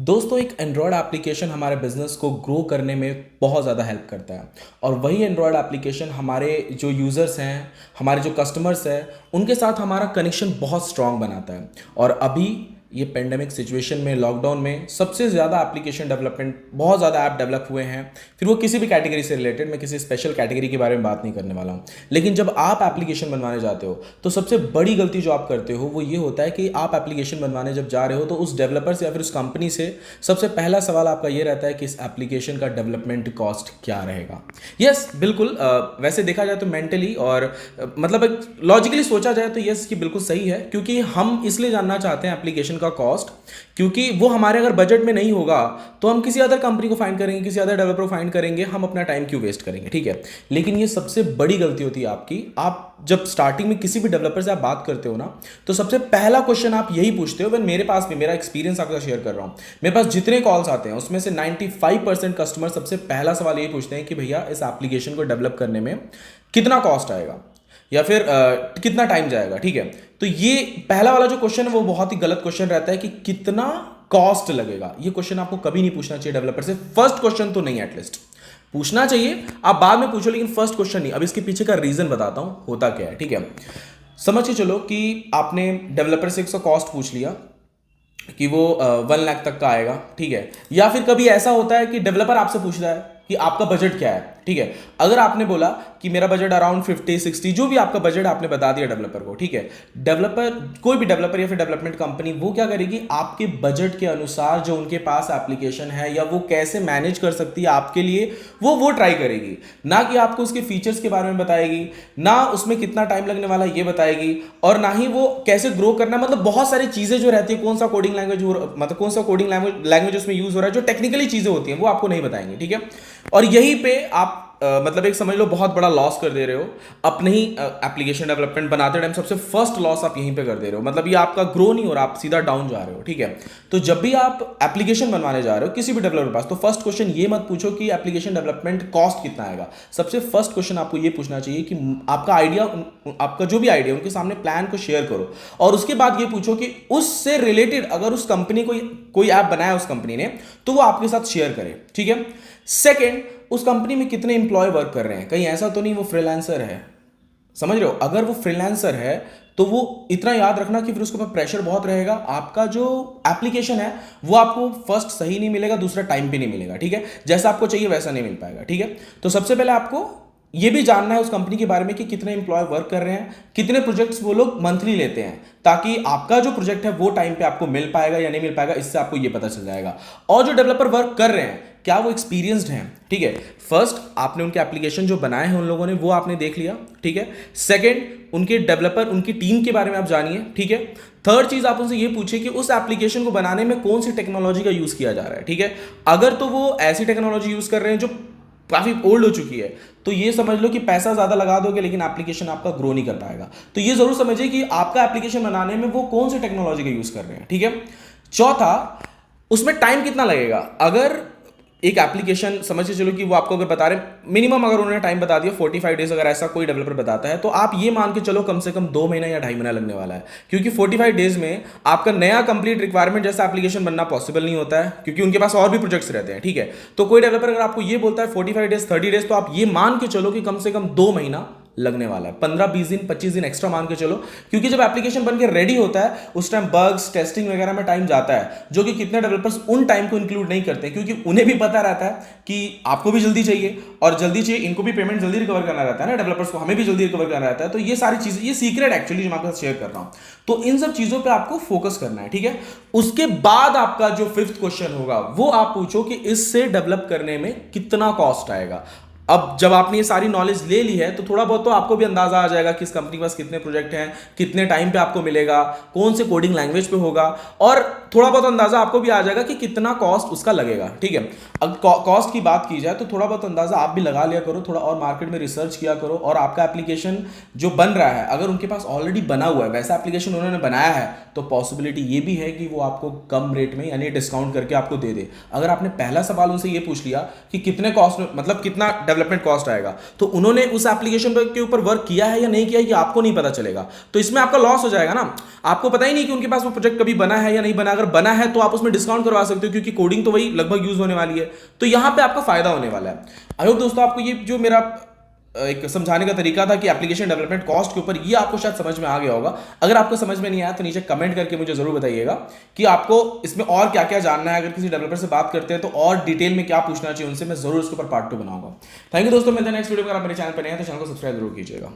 दोस्तों एक Android application हमारे बिजनेस को ग्रो करने में बहुत ज़्यादा हेल्प करता है और वही एंड्रॉयड एप्लीकेशन हमारे जो यूज़र्स हैं, हमारे जो कस्टमर्स हैं, उनके साथ हमारा कनेक्शन बहुत स्ट्रांग बनाता है। और अभी ये पेंडेमिक सिचुएशन में, लॉकडाउन में सबसे ज़्यादा एप्लीकेशन डेवलपमेंट, बहुत ज़्यादा ऐप डेवलप हुए हैं। फिर वो किसी भी कैटेगरी से रिलेटेड, मैं किसी स्पेशल कैटेगरी के बारे में बात नहीं करने वाला हूँ। लेकिन जब आप एप्लीकेशन बनवाने जाते हो तो सबसे बड़ी गलती जो आप करते हो वो ये होता है कि आप एप्लीकेशन बनवाने जब जा रहे हो तो उस डेवलपर से या फिर उस कंपनी से सबसे पहला सवाल आपका ये रहता है कि इस एप्लीकेशन का डेवलपमेंट कॉस्ट क्या रहेगा। यस, बिल्कुल। वैसे देखा जाए तो मेंटली और मतलब लॉजिकली सोचा जाए तो यस, ये बिल्कुल सही है, क्योंकि हम इसलिए जानना चाहते हैं एप्लीकेशन का कॉस्ट, क्योंकि वो हमारे अगर बजट में नहीं होगा तो हम किसी अदर कंपनी को फाइंड करेंगे, किसी अदर डेवलपर को फाइंड करेंगे, हम अपना टाइम क्यों वेस्ट करेंगे। ठीक है, लेकिन ये सबसे बड़ी गलती होती है आपकी। आप जब स्टार्टिंग में किसी भी डेवलपर से आप बात करते हो ना, तो सबसे पहला क्वेश्चन आप यही पूछते हो। मेरे पास भी, मेरा एक्सपीरियंस आपका शेयर कर रहा हूं, मेरे पास जितने कॉल्स आते हैं उसमें से 95% कस्टमर सबसे पहला सवाल यही पूछते हैं कि भैया इस एप्लीकेशन को डेवलप करने में कितना कॉस्ट आएगा या फिर कितना टाइम जाएगा। ठीक है, तो ये पहला वाला जो क्वेश्चन है वो बहुत ही गलत क्वेश्चन रहता है कि कितना कॉस्ट लगेगा। ये क्वेश्चन आपको कभी नहीं पूछना चाहिए डेवलपर से। फर्स्ट क्वेश्चन तो नहीं, एटलीस्ट पूछना चाहिए, आप बाद में पूछो, लेकिन फर्स्ट क्वेश्चन नहीं। अब इसके पीछे का रीजन बताता हूं होता क्या है। ठीक है, समझ के चलो कि आपने डेवलपर से 100 कॉस्ट पूछ लिया कि वो 1 लाख तक का आएगा। ठीक है, या फिर कभी ऐसा होता है कि डेवलपर आपसे पूछ रहा है कि आपका बजट क्या है। ठीक है, अगर आपने बोला कि मेरा बजट अराउंड 50-60, जो भी आपका बजट आपने बता दिया डेवलपर को। ठीक है, डेवलपर, कोई भी डेवलपर या फिर डेवलपमेंट कंपनी वो क्या करेगी, आपके बजट के अनुसार जो उनके पास एप्लीकेशन है या वो कैसे मैनेज कर सकती है आपके लिए, वो ट्राई करेगी। ना कि आपको उसके फीचर्स के बारे में बताएगी, ना उसमें कितना टाइम लगने वाला ये बताएगी, और ना ही वो कैसे ग्रो करना, मतलब बहुत सारी चीजें जो रहती है, कौन सा कोडिंग लैंग्वेज, मतलब कौन सा कोडिंग लैंग्वेज उसमें यूज हो रहा है, जो टेक्निकली चीजें होती हैं वो आपको नहीं बताएंगे। ठीक है, और यहीं पे आप मतलब एक समझ लो बहुत बड़ा लॉस कर दे रहे हो अपने ही एप्लीकेशन डेवलपमेंट बनाते टाइम। सबसे फर्स्ट लॉस आप यहीं पे कर दे रहे हो, मतलब ये आपका ग्रो नहीं हो रहा, आप सीधा डाउन जा रहे हो। ठीक है, तो जब भी आप एप्लीकेशन बनवाने जा रहे हो किसी भी डेवलपर के पास, तो फर्स्ट क्वेश्चन ये मत पूछो कि एप्लीकेशन डेवलपमेंट कॉस्ट कितना आएगा। सबसे फर्स्ट क्वेश्चन आपको ये पूछना चाहिए कि आपका आइडिया, आपका जो भी आइडिया, उनके सामने प्लान को शेयर करो, और उसके बाद ये पूछो कि उससे रिलेटेड अगर उस कंपनी को कोई ऐप बनाया उस कंपनी ने, तो वो आपके साथ शेयर करे। ठीक है, सेकेंड, उस कंपनी में कितने एम्प्लॉय वर्क कर रहे हैं, कहीं ऐसा तो नहीं वो फ्रीलांसर है। समझ रहे हो, अगर वो फ्रीलांसर है तो वो इतना याद रखना कि फिर उसके ऊपर प्रेशर बहुत रहेगा। आपका जो एप्लीकेशन है वो आपको फर्स्ट सही नहीं मिलेगा, दूसरा टाइम पे नहीं मिलेगा। ठीक है, जैसा आपको चाहिए वैसा नहीं मिल पाएगा। ठीक है, तो सबसे पहले आपको ये भी जानना है उस कंपनी के बारे में कि कितने एम्प्लॉय वर्क कर रहे हैं, कितने प्रोजेक्ट्स वो लोग मंथली लेते हैं, ताकि आपका जो प्रोजेक्ट है वो टाइम पे आपको मिल पाएगा या नहीं मिल पाएगा, इससे आपको ये पता चल जाएगा। और जो डेवलपर वर्क कर रहे हैं क्या वो एक्सपीरियंस्ड हैं। ठीक है, फर्स्ट आपने उनके एप्लीकेशन जो बनाए हैं उन लोगों ने, वो आपने देख लिया। ठीक है, सेकंड, उनके डेवलपर, उनकी टीम के बारे में आप जानिए। ठीक है, थर्ड चीज आप उनसे ये पूछिए कि उस एप्लीकेशन को बनाने में कौन सी टेक्नोलॉजी का यूज किया जा रहा है। ठीक है, अगर तो वो ऐसी टेक्नोलॉजी यूज कर रहे हैं जो काफी ओल्ड हो चुकी है, तो ये समझ लो कि पैसा ज्यादा लगा दोगे लेकिन एप्लीकेशन आपका ग्रो नहीं कर पाएगा। तो ये जरूर समझिए कि आपका एप्लीकेशन बनाने में वो कौन सी टेक्नोलॉजी का यूज कर रहे हैं। ठीक है, चौथा, उसमें टाइम कितना लगेगा। अगर एक एप्लीकेशन समझ के चलो कि वो आपको अगर बता रहे मिनिमम, अगर उन्होंने टाइम बता दिया 45 डेज, अगर ऐसा कोई डेवलपर बताता है तो आप ये मान के चलो कम से कम 2 महीना या 2.5 महीना लगने वाला है, क्योंकि 45 डेज में आपका नया कंप्लीट रिक्वायरमेंट जैसा एप्लीकेशन बनना पॉसिबल नहीं होता है, क्योंकि उनके पास और भी प्रोजेक्ट्स रहते हैं। ठीक है, तो कोई डेवलपर अगर आपको ये बोलता है 45 डेज, 30 डेज, तो आप ये मान के चलो कि कम से कम 2 महीना लगने वाला है। 15-20 दिन, 25 दिन एक्स्ट्रा मान के चलो, क्योंकि जब एप्लीकेशन बन के रेडी होता है उस टाइम बग्स, टेस्टिंग वगैरह में टाइम जाता है, जो कि कितने डेवलपर्स उन टाइम को इंक्लूड नहीं करते, क्योंकि उन्हें भी पता रहता है कि आपको भी जल्दी चाहिए और जल्दी चाहिए, इनको भी पेमेंट जल्दी रिकवर करना रहता है ना, डेवलपर्स को, हमें भी जल्दी रिकवर करना रहता है। तो ये सारी चीजें, ये सीक्रेट एक्चुअली जो मैं आपके साथ शेयर कर रहा हूं, तो इन सब चीजों पे आपको फोकस करना है। ठीक है, उसके बाद आपका जो 5th क्वेश्चन होगा वो आप पूछो कि इससे डेवलप करने में कितना कॉस्ट आएगा। अब जब आपने ये सारी नॉलेज ले ली है तो थोड़ा बहुत तो आपको भी अंदाजा आ जाएगा कि इस कंपनी के पास कितने प्रोजेक्ट हैं, कितने टाइम पे आपको मिलेगा, कौन से कोडिंग लैंग्वेज पे होगा, और थोड़ा बहुत अंदाजा आपको भी आ जाएगा कि कितना कॉस्ट उसका लगेगा। ठीक है, अब कॉस्ट की बात की जाए तो थोड़ा बहुत अंदाजा आप भी लगा लिया करो, थोड़ा और मार्केट में रिसर्च किया करो, और आपका एप्लीकेशन जो बन रहा है अगर उनके पास ऑलरेडी बना हुआ है, वैसा एप्लीकेशन उन्होंने बनाया है, तो पॉसिबिलिटी ये भी है कि वो आपको कम रेट में यानी डिस्काउंट करके आपको दे दे। अगर आपने पहला सवाल उनसे ये पूछ लिया कि कितने कॉस्ट में, मतलब कितना डेवलपमेंट कॉस्ट आएगा। तो उन्होंने उस एप्लीकेशन के ऊपर वर्क किया है या नहीं किया ये आपको नहीं पता चलेगा, तो इसमें आपका लॉस हो जाएगा ना। आपको पता ही नहीं कि उनके पास वो प्रोजेक्ट कभी बना है या नहीं बना। अगर बना है तो आप उसमें डिस्काउंट करवा सकते हो क्योंकि कोडिंग तो वही लगभग यूज होने वाली है, तो यहां पे आपका फायदा होने वाला है। आई होप दोस्तों आपको ये जो मेरा एक समझाने का तरीका था कि एप्लीकेशन डेवलपमेंट कॉस्ट के ऊपर, ये आपको शायद समझ में आ गया होगा। अगर आपको समझ में नहीं आया तो नीचे कमेंट करके मुझे जरूर बताइएगा कि आपको इसमें और क्या क्या जानना है। अगर किसी डेवलपर से बात करते हैं तो और डिटेल में क्या पूछना चाहिए उनसे, मैं जरूर उसके ऊपर पार्ट 2 बनाऊंगा। थैंक यू दोस्तों, मिलते हैं नेक्स्ट वीडियो में। अगर आप मेरे चैनल पर नए हैं तो चैनल को सब्सक्राइब जरूर कीजिएगा।